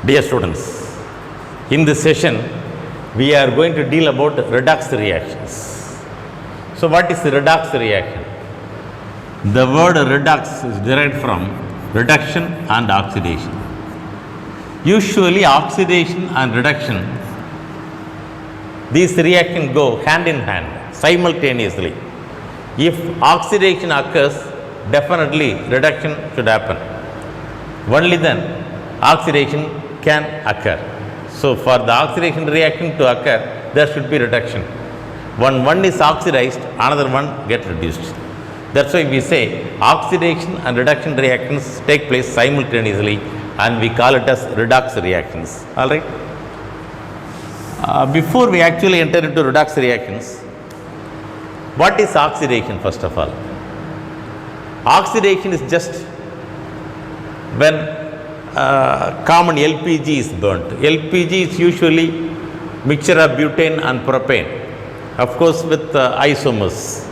Dear students, in this session we are going to deal about redox reactions. So what is the redox reaction? The word redox is derived from reduction and oxidation. Usually oxidation and reduction, these reactions go hand in hand simultaneously. If oxidation occurs, definitely reduction should happen. Only then oxidation can occur. So for the oxidation reaction to occur, there should be reduction. When one is oxidized, another one gets reduced. That's why we say oxidation and reduction reactions take place simultaneously, and we call it as redox reactions. All right. Before we actually enter into redox reactions, what is oxidation first of all? Oxidation is just when common LPG is burnt. LPG is usually mixture of butane and propane, of course with isomers,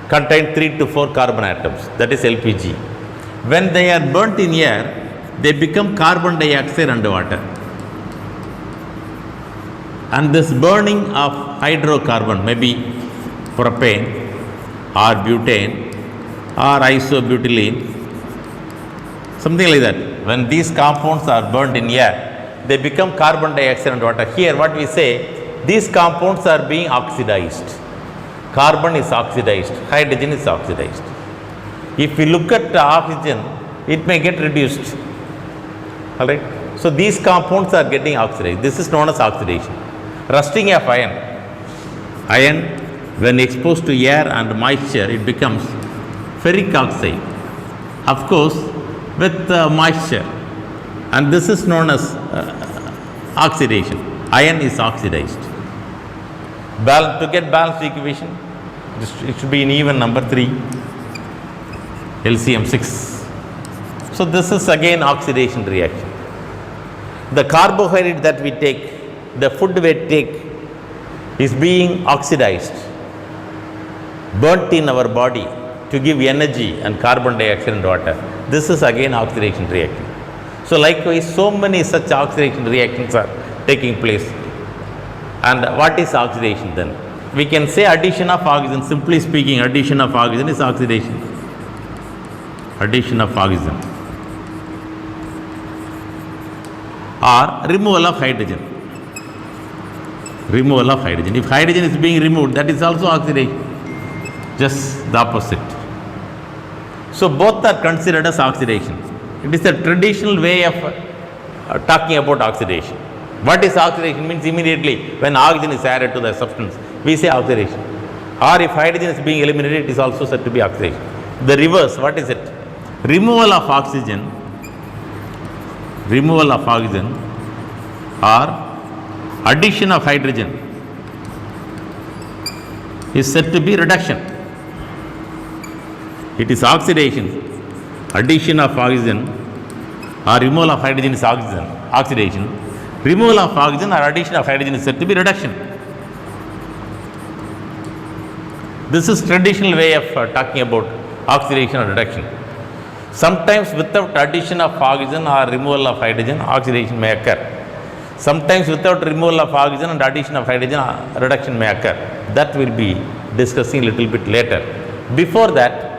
contain 3 to 4 carbon atoms, that is LPG. When they are burnt in air, they become carbon dioxide and water. And this burning of hydrocarbon, maybe propane or butane or isobutylene, something like that. When these compounds are burned in air, they become carbon dioxide and water. Here what we say, these compounds are being oxidized. Carbon is oxidized, hydrogen is oxidized. If we look at the oxygen, it may get reduced. All right. So these compounds are getting oxidized. This is known as oxidation. Rusting of iron. Iron, when exposed to air and moisture, it becomes ferric oxide. Of course, with moisture, and this is known as oxidation. Iron is oxidized. To get balanced equation, it should be in even number 3, LCM 6. So this is again oxidation reaction. The carbohydrate that we take, the food we take, is being oxidized, burnt in our body to give energy and carbon dioxide and water. This is again oxidation reaction. So likewise, so many such oxidation reactions are taking place. And what is oxidation then? We can say addition of oxygen. Simply speaking, addition of oxygen is oxidation. Addition of oxygen. Or removal of hydrogen. Removal of hydrogen. If hydrogen is being removed, that is also oxidation. Just the opposite. So both are considered as oxidation. It is a traditional way of talking about oxidation. What is oxidation? Means immediately when oxygen is added to the substance, we say oxidation. Or if hydrogen is being eliminated, it is also said to be oxidation. The reverse, what is it? Removal of oxygen. Removal of oxygen or addition of hydrogen is said to be reduction. It is oxidation. Addition of oxygen or removal of hydrogen is oxidation. Removal of oxygen or addition of hydrogen is said to be reduction. This is traditional way of talking about oxidation or reduction. Sometimes without addition of oxygen or removal of hydrogen, oxidation may occur. Sometimes without removal of oxygen and addition of hydrogen, reduction may occur. That will be discussing a little bit later. Before that,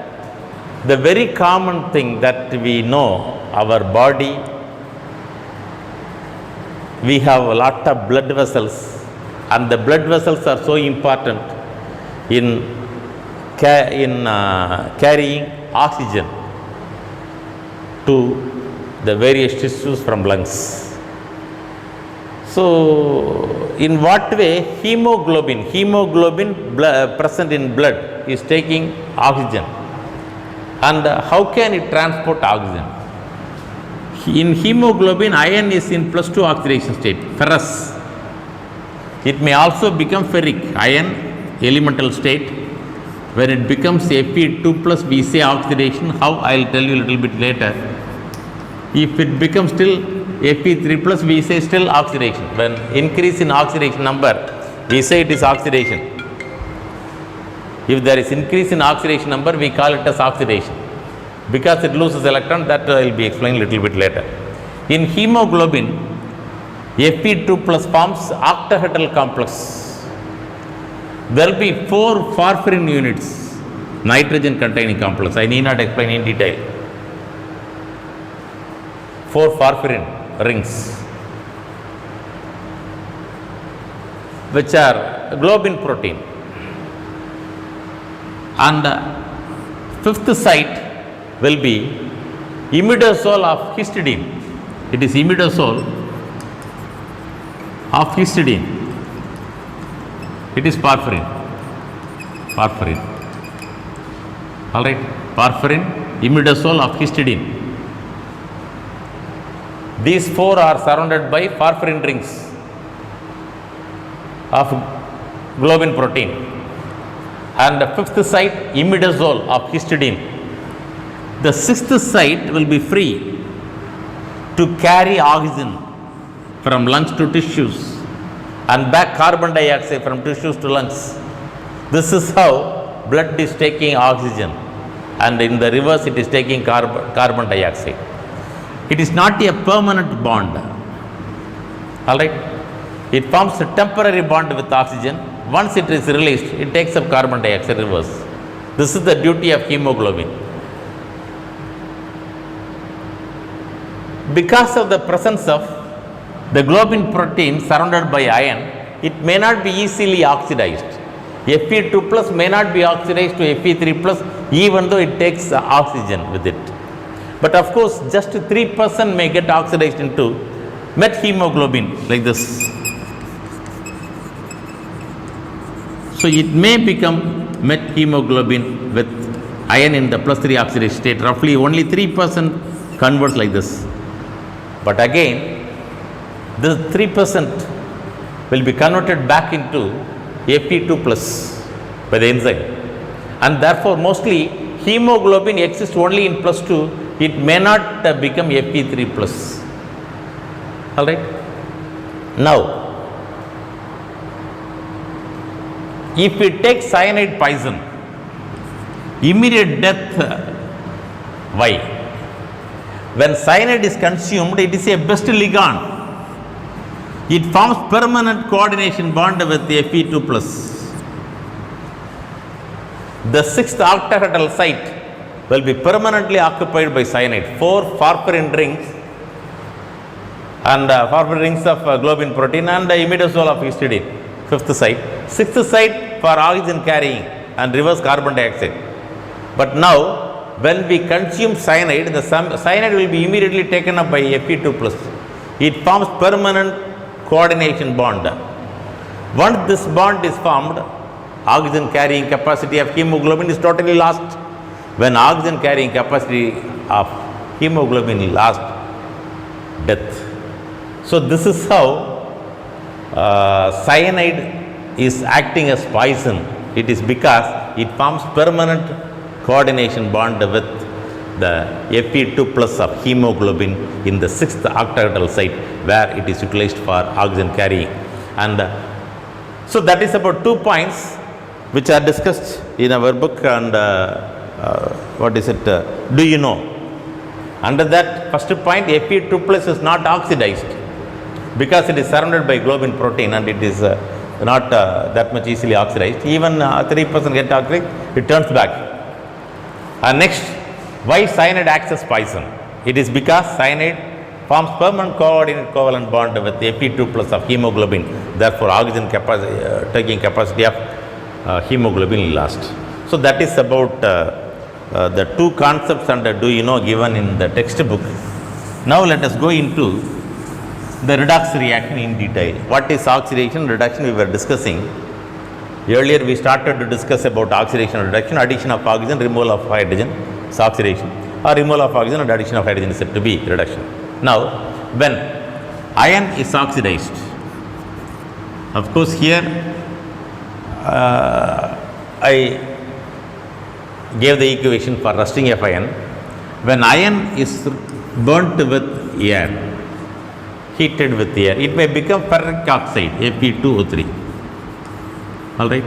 the very common thing that we know, our body, we have a lot of blood vessels, and the blood vessels are so important in carrying oxygen to the various tissues from lungs. So in what way hemoglobin present in blood is taking oxygen, and how can it transport oxygen? In hemoglobin, iron is in +2 oxidation state, ferrous. It may also become ferric, iron elemental state. When it becomes Fe2+, we say oxidation. How? I will tell you a little bit later. If it becomes still Fe3+, we say still oxidation. When increase in oxidation number, we say it is oxidation. If there is increase in oxidation number, we call it as oxidation. Because it loses electron, that I will be explaining a little bit later. In hemoglobin, Fe2 plus forms octahedral complex. There will be 4 porphyrin units, nitrogen containing complex. I need not explain in detail. 4 porphyrin rings, which are globin protein. And fifth site will be imidazole of histidine. It is imidazole of histidine. It is porphyrin. Porphyrin. All right. Porphyrin, imidazole of histidine. These 4 are surrounded by porphyrin rings of globin protein. And the fifth site, imidazole of histidine. The sixth site will be free to carry oxygen from lungs to tissues and back carbon dioxide from tissues to lungs. This is how blood is taking oxygen, and in the reverse it is taking carbon dioxide. It is not a permanent bond. All right. It forms a temporary bond with oxygen. Once it is released, it takes up carbon dioxide reverse. This is the duty of hemoglobin. Because of the presence of the globin protein surrounded by iron, it may not be easily oxidized. Fe2 plus may not be oxidized to Fe3 plus even though it takes oxygen with it. But of course, just 3% may get oxidized into methemoglobin like this. So it may become methemoglobin with iron in the plus 3 oxidation state. Roughly only 3% converts like this. But again, this 3% will be converted back into Fe2 plus by the enzyme. And therefore, mostly hemoglobin exists only in plus 2. It may not become Fe3 plus. All right. Now, if we take cyanide poison, immediate death, why? When cyanide is consumed, it is a best ligand. It forms permanent coordination bond with Fe2 plus. The sixth octahedral site will be permanently occupied by cyanide. 4 porphyrin rings and porphyrin rings of globin protein and imidazole of histidine. Fifth site. Sixth site for oxygen carrying and reverse carbon dioxide. But now, when we consume cyanide, the cyanide will be immediately taken up by Fe2 plus. It forms permanent coordination bond. Once this bond is formed, oxygen carrying capacity of hemoglobin is totally lost. When oxygen carrying capacity of hemoglobin is lost, death. So this is how cyanide is acting as poison. It is because it forms permanent coordination bond with the Fe2 plus of hemoglobin in the 6th octahedral site where it is utilized for oxygen carrying. And so that is about 2 points which are discussed in our book. And what is it? Do you know? Under that first point, Fe2 plus is not oxidized because it is surrounded by globin protein and it is not that much easily oxidized. Even 3% get oxidized, it turns back. Next, why cyanide acts as poison? It is because cyanide forms permanent coordinate covalent bond with Fe2 plus of hemoglobin. Therefore, oxygen taking capacity of hemoglobin is lost. So that is about the 2 concepts under do you know given in the textbook. Now let us go into the redox reaction in detail. What is oxidation reduction? We were discussing. Earlier we started to discuss about oxidation reduction, addition of oxygen, removal of hydrogen is oxidation, or removal of oxygen and addition of hydrogen is said to be reduction. Now, when iron is oxidized, of course here I gave the equation for rusting of iron. When iron is burnt with air, heated with air, it may become ferric oxide, Fe2O3. All right.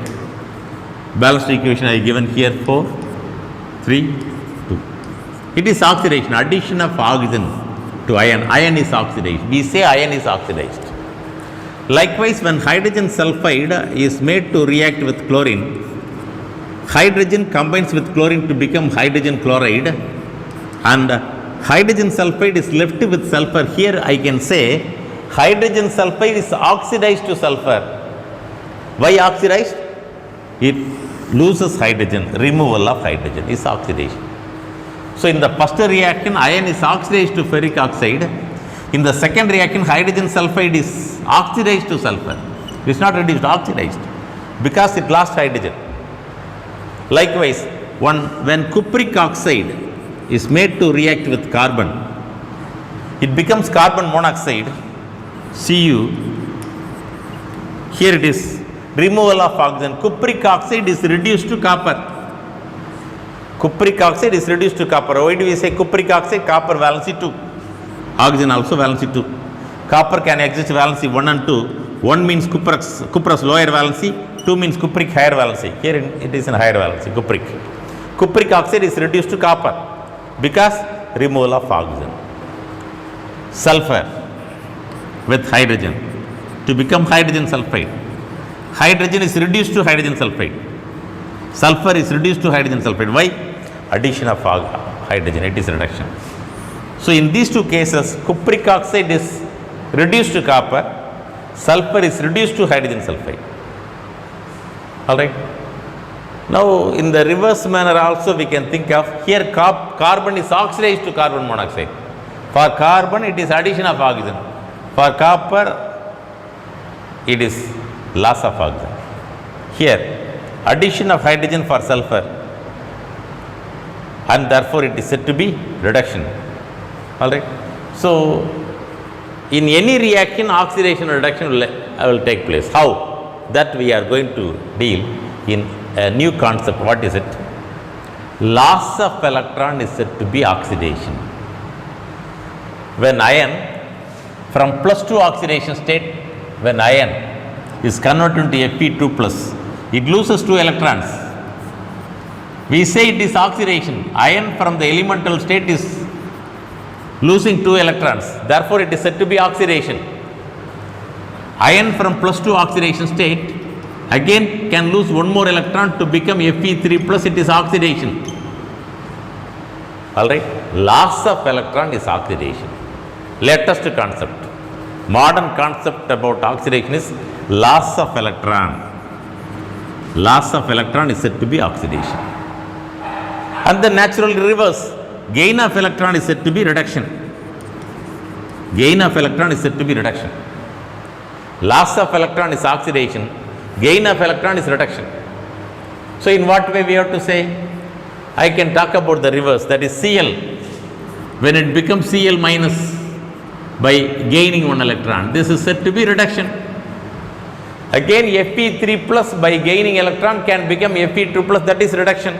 Balanced equation I given here 4, 3, 2. It is oxidation, addition of oxygen to iron. Iron is oxidized. We say iron is oxidized. Likewise, when hydrogen sulfide is made to react with chlorine, hydrogen combines with chlorine to become hydrogen chloride, and hydrogen sulfide is left with sulfur. Here I can say hydrogen sulfide is oxidized to sulfur. Why oxidized? It loses hydrogen. Removal of hydrogen is oxidation. So in the first reaction, iron is oxidized to ferric oxide. In the second reaction, hydrogen sulfide is oxidized to sulfur. It is not reduced, oxidized, because it lost hydrogen. Likewise, when cupric oxide is made to react with carbon, it becomes carbon monoxide, Cu. Here it is removal of oxygen. Cupric oxide is reduced to copper. Cupric oxide is reduced to copper. Why do we say cupric oxide? Copper valency 2. Oxygen also valency 2. Copper can exist valency 1 and 2. 1 means cuprous lower valency, 2 means cupric higher valency. Here it is in higher valency, cupric. Cupric oxide is reduced to copper because removal of oxygen. Sulfur with hydrogen to become hydrogen sulfide. Hydrogen is reduced to hydrogen sulfide. Sulfur is reduced to hydrogen sulfide. Why? Addition of hydrogen, it is reduction. So in these two cases, cupric oxide is reduced to copper, sulfur is reduced to hydrogen sulfide. Alright. Now in the reverse manner also we can think of, here carbon is oxidized to carbon monoxide. For carbon it is addition of oxygen. For copper it is loss of oxygen. Here addition of hydrogen for sulfur, and therefore it is said to be reduction. Alright. So in any reaction, oxidation reduction will take place. How? That we are going to deal in a new concept. What is it? Loss of electron is said to be oxidation. When iron from +2 oxidation state, when iron is converted into Fe2 plus, it loses 2 electrons. We say it is oxidation. Iron from the elemental state is losing 2 electrons. Therefore, it is said to be oxidation. Iron from +2 oxidation state again can lose 1 more electron to become Fe3 plus. It is oxidation. Alright. Loss of electron is oxidation. Latest concept. Modern concept about oxidation is loss of electron. Loss of electron is said to be oxidation. And the natural reverse. Gain of electron is said to be reduction. Gain of electron is said to be reduction. Loss of electron is oxidation. Gain of electron is reduction. So in what way we have to say? I can talk about the reverse, that is Cl. When it becomes Cl minus by gaining 1 electron, this is said to be reduction. Again Fe3 plus by gaining electron can become Fe2 plus, that is reduction.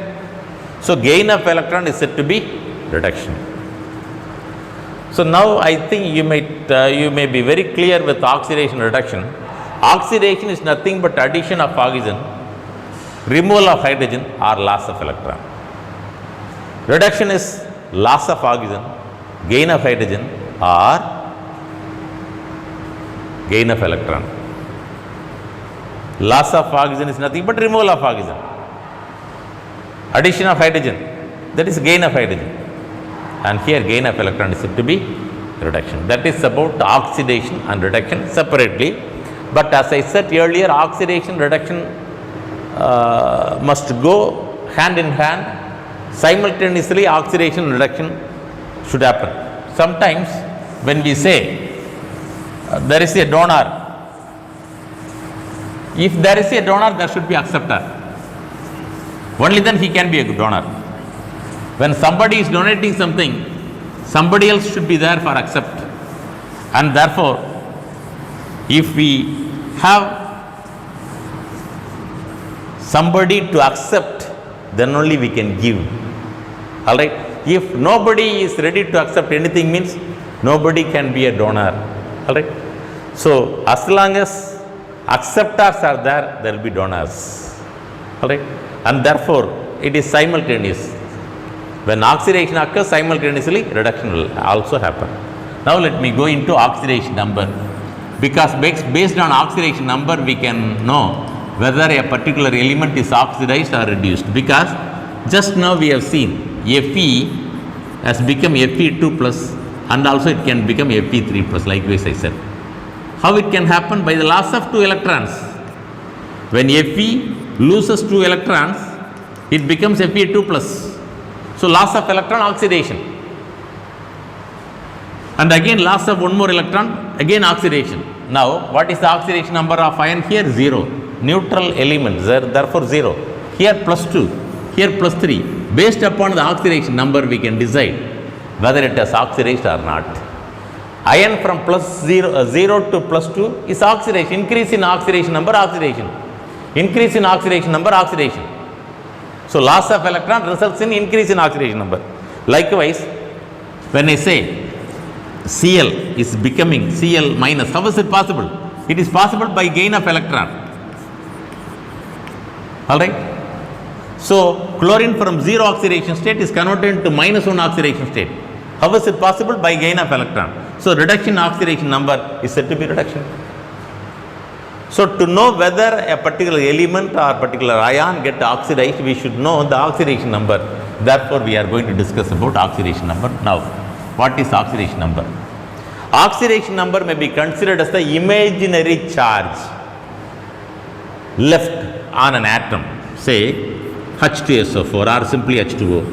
So gain of electron is said to be reduction. So now I think you may be very clear with oxidation reduction. Oxidation is nothing but addition of oxygen, removal of hydrogen or loss of electron. Reduction is loss of oxygen, gain of hydrogen or gain of electron. Loss of oxygen is nothing but removal of oxygen. Addition of hydrogen, that is gain of hydrogen. And here gain of electron is said to be reduction. That is about oxidation and reduction separately. But as I said earlier, oxidation reduction must go hand in hand. Simultaneously oxidation and reduction should happen. Sometimes when we say there is a donor, if there is a donor, there should be acceptor. Only then he can be a donor. When somebody is donating something, somebody else should be there for accept. And therefore, if we have somebody to accept, then only we can give. Alright? If nobody is ready to accept anything, means nobody can be a donor. Alright? So, as long as acceptors are there, there will be donors. Alright? And therefore, it is simultaneous. When oxidation occurs, simultaneously reduction will also happen. Now let me go into oxidation number. because based on oxidation number we can know whether a particular element is oxidized or reduced, because just now we have seen Fe has become Fe2 plus and also it can become Fe3 plus, likewise I said. How it can happen? By the loss of 2 electrons. When Fe loses 2 electrons, it becomes Fe2 plus. So loss of electron, oxidation. And again loss of one more electron, again oxidation. Now what is the oxidation number of iron here? 0. Neutral element, therefore 0. Here plus 2, here plus 3. Based upon the oxidation number we can decide whether it has oxidized or not. Iron from plus 0 to plus 2 is oxidation. Increase in oxidation number, oxidation. Increase in oxidation number, oxidation. So loss of electron results in increase in oxidation number. Likewise, when I say Cl is becoming Cl minus, how is it possible? It is possible by gain of electron. Alright. So chlorine from 0 oxidation state is converted to minus 1 oxidation state. How is it possible? By gain of electron. So reduction oxidation number is said to be reduction. So to know whether a particular element or particular ion get oxidized, we should know the oxidation number. Therefore we are going to discuss about oxidation number now. What is oxidation number? Oxidation number may be considered as the imaginary charge left on an atom, say H2SO4 or simply H2O.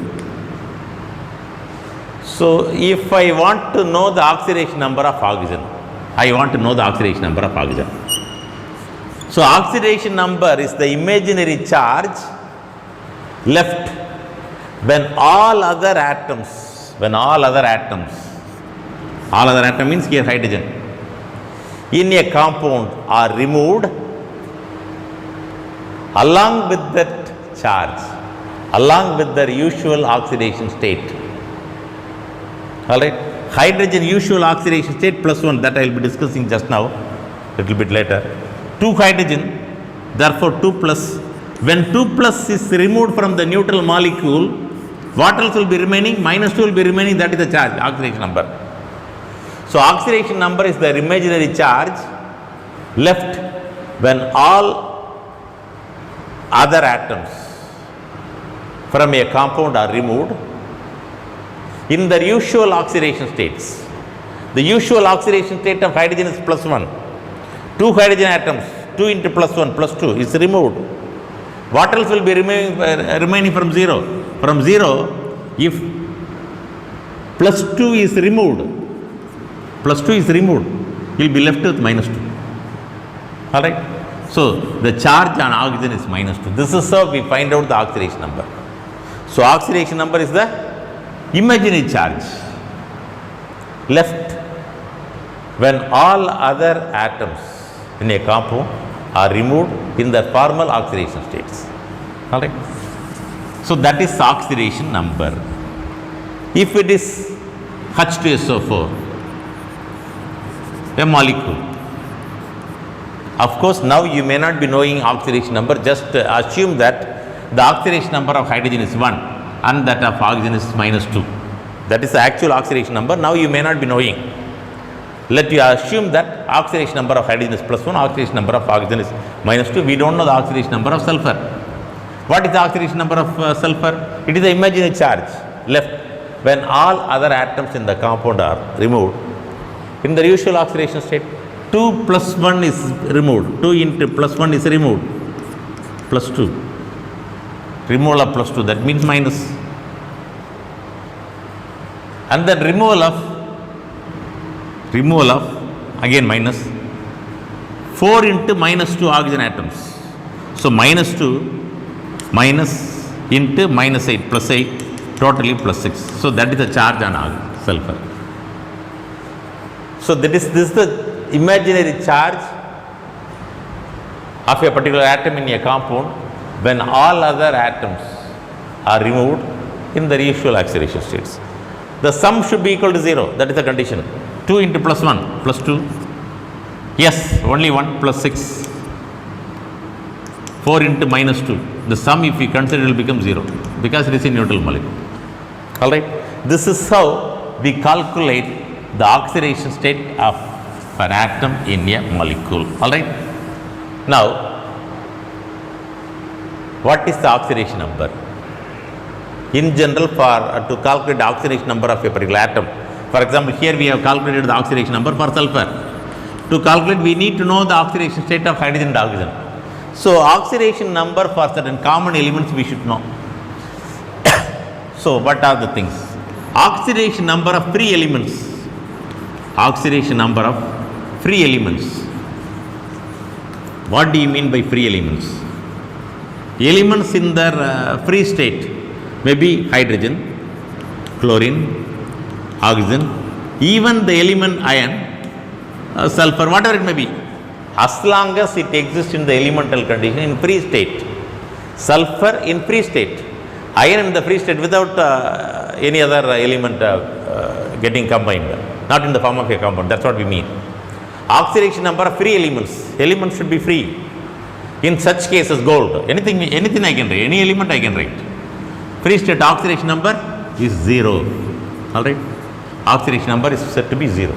So if I want to know the oxidation number of oxygen, I want to know the oxidation number of oxygen. So oxidation number is the imaginary charge left when all other atoms, all other atom means here hydrogen, in a compound are removed along with that charge, along with their usual oxidation state. Alright, hydrogen usual oxidation state plus 1, that I will be discussing just now, little bit later. 2 hydrogen, therefore 2 plus. When 2 plus is removed from the neutral molecule, what else will be remaining? Minus 2 will be remaining, that is the charge, oxidation number. So oxidation number is the imaginary charge left when all other atoms from a compound are removed in their usual oxidation states. The usual oxidation state of hydrogen is plus 1. 2 hydrogen atoms, 2 into plus 1 plus 2 is removed. What else will be remaining from 0? From 0, if plus 2 is removed, you will be left with minus 2. Alright? So the charge on oxygen is minus 2. This is how we find out the oxidation number. So oxidation number is the imaginary charge left when all other atoms in a compound are removed in their formal oxidation states. Alright? So that is oxidation number. If it is H2SO4, a molecule, of course now you may not be knowing oxidation number, just assume that the oxidation number of hydrogen is 1 and that of oxygen is minus 2. That is the actual oxidation number. Now you may not be knowing. Let you assume that oxidation number of hydrogen is plus 1, oxidation number of oxygen is minus 2. We don't know the oxidation number of sulfur. What is the oxidation number of sulfur? It is the imaginary charge left when all other atoms in the compound are removed in the usual oxidation state. 2 plus 1 is removed. 2 into plus 1 is removed. Plus 2. Removal of plus 2, that means minus. And then removal of again minus. 4 into minus 2 oxygen atoms. So minus 2 minus into minus 8 plus 8, totally plus 6. So that is the charge on sulfur. So this is the imaginary charge of a particular atom in a compound when all other atoms are removed in the usual oxidation states. The sum should be equal to 0, that is the condition. 2 into plus 1 plus 2, yes, only 1 plus 6. 4 into minus 2, the sum if we consider will become 0 because it is a neutral molecule. Alright, this is how we calculate the oxidation state of per atom in a molecule. Alright. Now, what is the oxidation number? In general, to calculate the oxidation number of a particular atom, for example, here we have calculated the oxidation number for sulfur. To calculate, we need to know the oxidation state of hydrogen and oxygen. So, oxidation number for certain common elements we should know. So, what are the things? Oxidation number of free elements. Oxidation number of free elements. What do you mean by free elements? Elements in their free state may be hydrogen, chlorine, oxygen, even the element iron, sulfur, whatever it may be, as long as it exists in the elemental condition in free state. Sulfur in free state, iron in the free state without any other element getting combined, not in the form of a compound. That's what we mean. Oxidation number of free elements. Elements should be free. In such cases, gold, anything I can write, any element I can write. Free state oxidation number is 0. Alright. Oxidation number is said to be 0.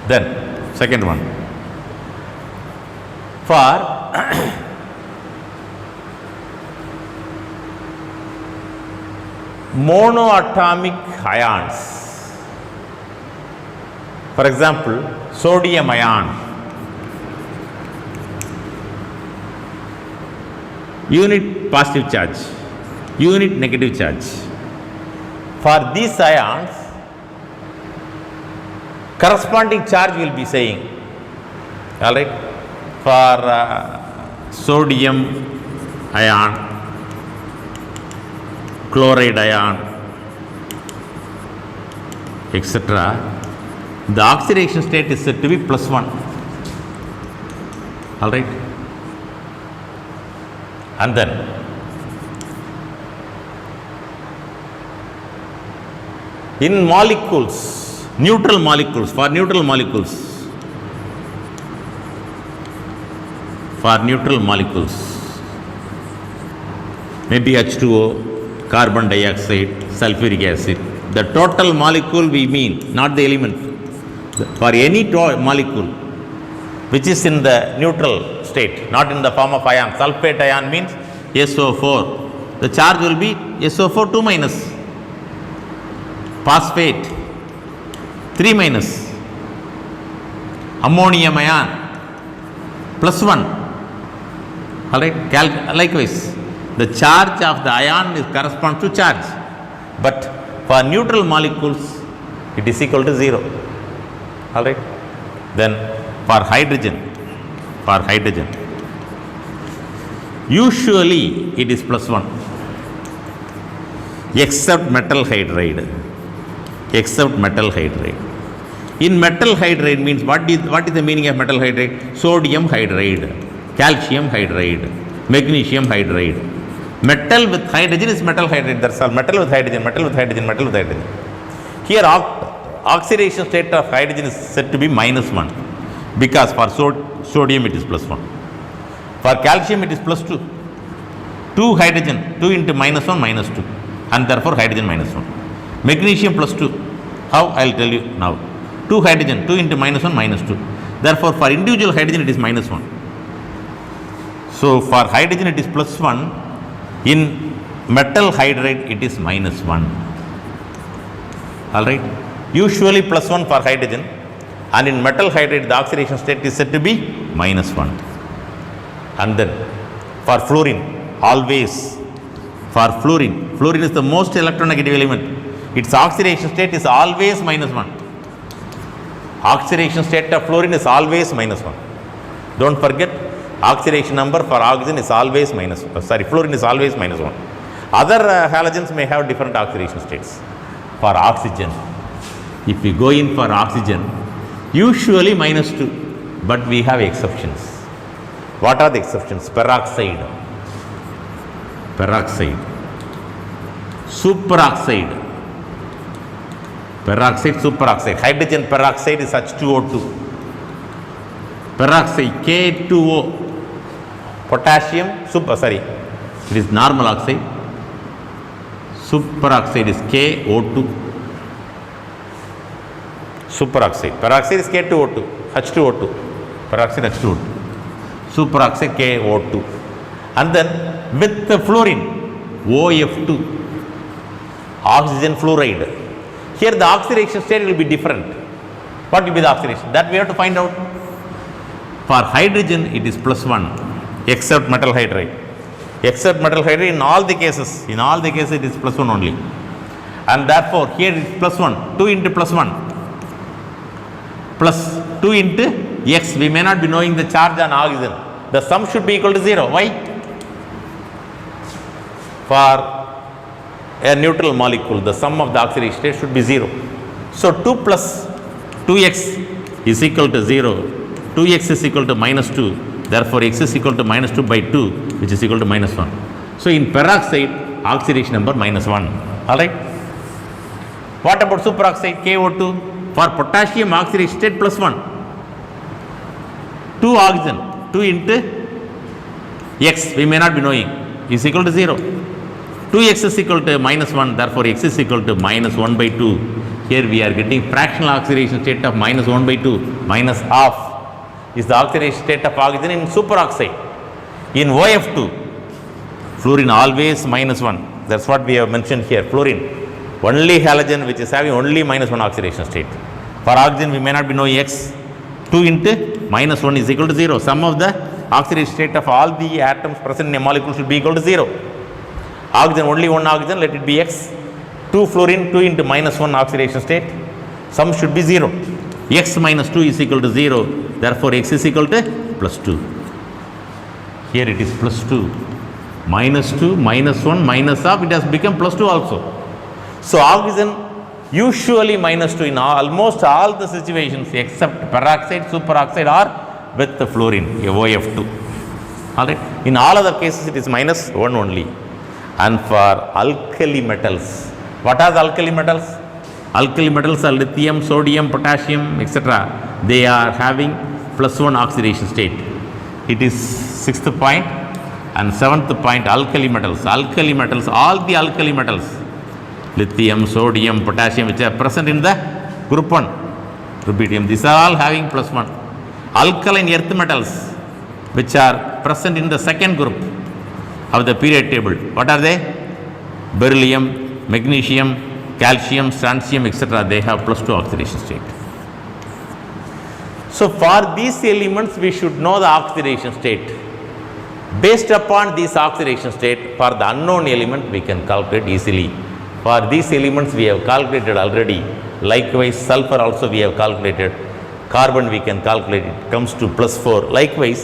Then, second one. For monoatomic ions, for example, sodium ion, unit positive charge, unit negative charge. For these ions, corresponding charge will be saying, all right. For sodium ion, chloride ion, etc., the oxidation state is said to be +1. All right. And then in molecules, neutral molecules, for neutral molecules, maybe H2O, carbon dioxide, sulfuric acid, the total molecule we mean, not the element. For any molecule which is in the neutral state, not in the form of ion, sulfate ion means SO4, the charge will be SO4 2 minus, phosphate 3 minus, ammonium ion +1. Alright, likewise, the charge of the ion corresponds to charge, but for neutral molecules it is equal to 0. Alright. Then for hydrogen, usually it is +1, except metal hydride. In metal hydride means what is the meaning of metal hydride? Sodium hydride, calcium hydride, magnesium hydride. Metal with hydrogen is metal hydride. That's all. Metal with hydrogen. Here oxidation state of hydrogen is said to be -1, because for sodium it is +1. For calcium it is +2. 2 hydrogen, 2 into -1, -2, and therefore hydrogen -1. Magnesium +2. How? I will tell you now. 2 hydrogen, 2 into -1, -2. Therefore, for individual hydrogen it is -1. So, for hydrogen it is +1. In metal hydride it is -1. Alright. Usually +1 for hydrogen, and in metal hydride the oxidation state is said to be -1. And then for fluorine, always for fluorine is the most electronegative element. Its oxidation state is always -1. Oxidation state of fluorine is always -1. Don't forget, oxidation number for oxygen is always fluorine is always -1. Other halogens may have different oxidation states. For oxygen, if we go in for oxygen, usually -2, but we have exceptions. What are the exceptions? Peroxide, superoxide, hydrogen peroxide is H2O2, peroxide K2O, potassium, it is normal oxide, superoxide is KO2, Superoxide. Peroxide is K2O2, H2O2. Peroxide H2O2. Superoxide KO2. And then with the fluorine, OF2. Oxygen fluoride. Here the oxidation state will be different. What will be the oxidation? That we have to find out. For hydrogen, it is +1, except metal hydride. Except metal hydride in all the cases. In all the cases, it is +1 only. And therefore, here it is +1. 2 into +1. Plus 2 into X. We may not be knowing the charge on oxygen. The sum should be equal to 0. Why? For a neutral molecule, the sum of the oxidation state should be 0. So 2 plus 2x is equal to 0. 2x is equal to -2. Therefore, x is equal to -2 by 2, which is equal to -1. So in peroxide, oxidation number -1. All right. What about superoxide KO2? For potassium, oxidation state +1. 2 oxygen, 2 into x, we may not be knowing, is equal to 0. 2x is equal to -1, therefore x is equal to -1 by 2. Here we are getting fractional oxidation state of -1 by 2, minus half is the oxidation state of oxygen in superoxide. In OF2, fluorine always -1. That's what we have mentioned here. Fluorine, only halogen which is having only -1 oxidation state. For oxygen, we may not be knowing x. 2 into -1 is equal to 0. Sum of the oxidation state of all the atoms present in a molecule should be equal to 0. Oxygen, only one oxygen, let it be x. 2 fluorine, 2 into -1 oxidation state. Sum should be 0. X minus 2 is equal to 0. Therefore, x is equal to +2. Here it is +2. -2, -1, minus half, it has become +2 also. So, oxygen usually -2 in almost all the situations except peroxide, superoxide or with the fluorine, OF2. Alright. In all other cases, it is -1 only. And for alkali metals, what are the alkali metals? Alkali metals are lithium, sodium, potassium, etc. They are having +1 oxidation state. It is 6th point. And 7th point, alkali metals. Alkali metals, all the alkali metals, lithium, sodium, potassium, which are present in the group 1, rubidium, these are all having +1. Alkaline earth metals, which are present in the second group of the period table, what are they? Beryllium, magnesium, calcium, strontium, etc. They have +2 oxidation state. So for these elements, we should know the oxidation state. Based upon this oxidation state, for the unknown element, we can calculate easily. For these elements, we have calculated already. Likewise, sulfur also we have calculated. Carbon we can calculate, it comes to +4. Likewise,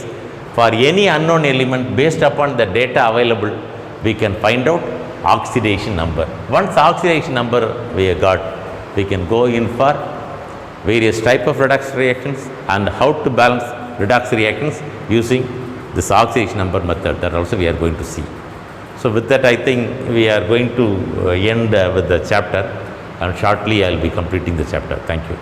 for any unknown element, based upon the data available, we can find out oxidation number. Once oxidation number we have got, we can go in for various type of redox reactions and how to balance redox reactions using this oxidation number method. That also we are going to see. So with that, I think we are going to end with the chapter, and shortly I will be completing the chapter. Thank you.